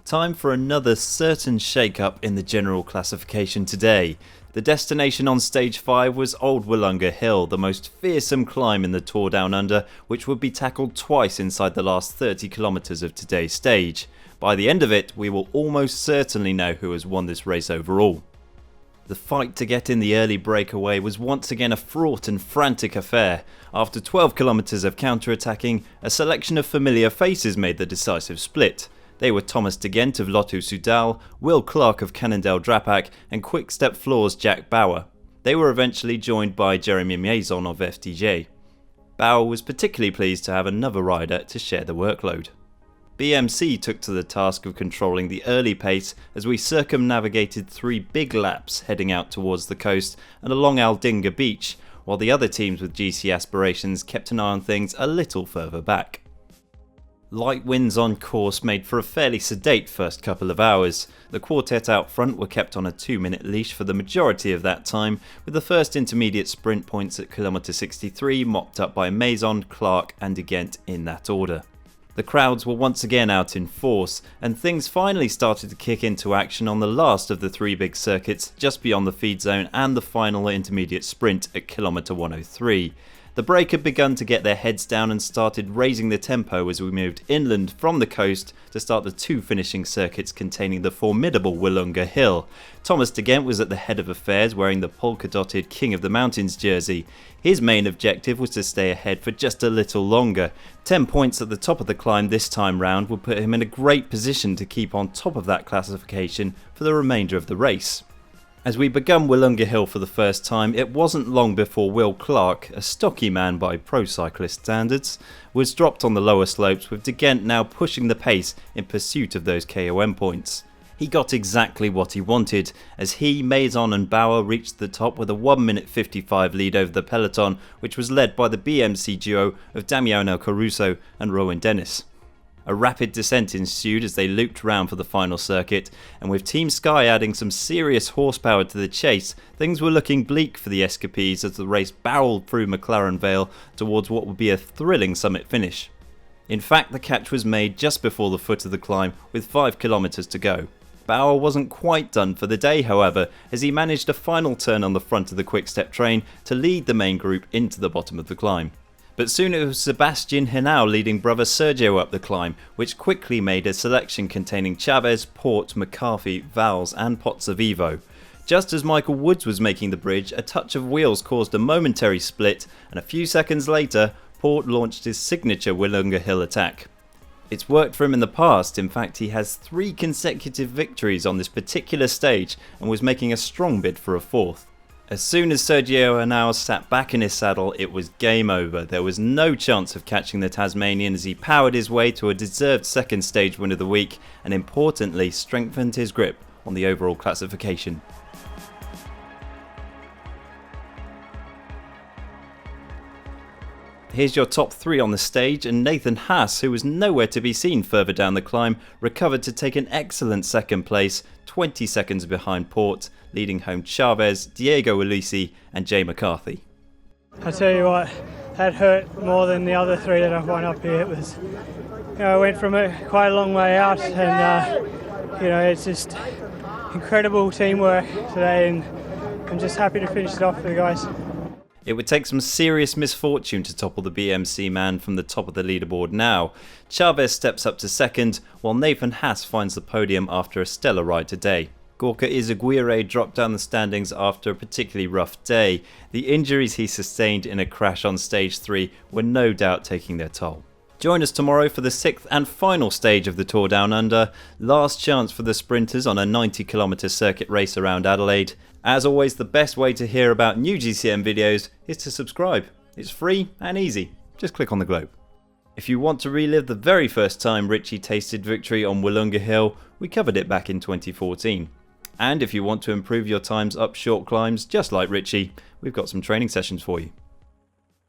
Time for another certain shake-up in the general classification today. The destination on stage 5 was Old Willunga Hill, the most fearsome climb in the Tour Down Under, which would be tackled twice inside the last 30 kilometres of today's stage. By the end of it, we will almost certainly know who has won this race overall. The fight to get in the early breakaway was once again a fraught and frantic affair. After 12 kilometres of counter-attacking, a selection of familiar faces made the decisive split. They were Thomas de Gent of Lotto Soudal, Will Clark of Cannondale Drapac and Quick Step Floor's Jack Bauer. They were eventually joined by Jeremy Maison of FDJ. Bauer was particularly pleased to have another rider to share the workload. BMC took to the task of controlling the early pace as we circumnavigated 3 big laps heading out towards the coast and along Aldinga Beach, while the other teams with GC aspirations kept an eye on things a little further back. Light winds on course made for a fairly sedate first couple of hours. The quartet out front were kept on a 2-minute leash for the majority of that time, with the first intermediate sprint points at kilometre 63 mopped up by Maison, Clark and de Gent in that order. The crowds were once again out in force, and things finally started to kick into action on the last of the 3 big circuits just beyond the feed zone and the final intermediate sprint at kilometre 103. The break had begun to get their heads down and started raising the tempo as we moved inland from the coast to start the 2 finishing circuits containing the formidable Willunga Hill. Thomas de Gent was at the head of affairs wearing the polka-dotted King of the Mountains jersey. His main objective was to stay ahead for just a little longer. 10 points at the top of the climb this time round would put him in a great position to keep on top of that classification for the remainder of the race. As we begun Willunga Hill for the first time, it wasn't long before Will Clark, a stocky man by pro cyclist standards, was dropped on the lower slopes, with de Gent now pushing the pace in pursuit of those KOM points. He got exactly what he wanted, as he, Maison and Bauer reached the top with a 1 minute 55 lead over the peloton, which was led by the BMC duo of Damiano Caruso and Rowan Dennis. A rapid descent ensued as they looped round for the final circuit, and with Team Sky adding some serious horsepower to the chase, things were looking bleak for the escapees as the race barreled through McLaren Vale towards what would be a thrilling summit finish. In fact, the catch was made just before the foot of the climb with 5 kilometres to go. Bauer wasn't quite done for the day, however, as he managed a final turn on the front of the quick-step train to lead the main group into the bottom of the climb. But soon it was Sebastian Henao leading brother Sergio up the climb, which quickly made a selection containing Chavez, Porte, McCarthy, Valls and Pozzovivo. Just as Michael Woods was making the bridge, a touch of wheels caused a momentary split, and a few seconds later, Porte launched his signature Willunga Hill attack. It's worked for him in the past. In fact, he has 3 consecutive victories on this particular stage and was making a strong bid for a 4th. As soon as Sergio Henao sat back in his saddle, it was game over. There was no chance of catching the Tasmanian as he powered his way to a deserved second stage win of the week and importantly strengthened his grip on the overall classification. Here's your top 3 on the stage, and Nathan Haas, who was nowhere to be seen further down the climb, recovered to take an excellent second place, 20 seconds behind Porte, leading home Chavez, Diego Ulisi and Jay McCarthy. I tell you what, that hurt more than the other 3 that I've won up here. It was, I went from quite a long way out, and it's just incredible teamwork today, and I'm just happy to finish it off for the guys. It would take some serious misfortune to topple the BMC man from the top of the leaderboard now. Chavez steps up to second, while Nathan Haas finds the podium after a stellar ride today. Gorka Izaguirre dropped down the standings after a particularly rough day. The injuries he sustained in a crash on stage 3 were no doubt taking their toll. Join us tomorrow for the 6th and final stage of the Tour Down Under. Last chance for the sprinters on a 90km circuit race around Adelaide. As always, the best way to hear about new GCN videos is to subscribe. It's free and easy. Just click on the globe. If you want to relive the very first time Richie tasted victory on Willunga Hill, we covered it back in 2014. And if you want to improve your times up short climbs just like Richie, we've got some training sessions for you.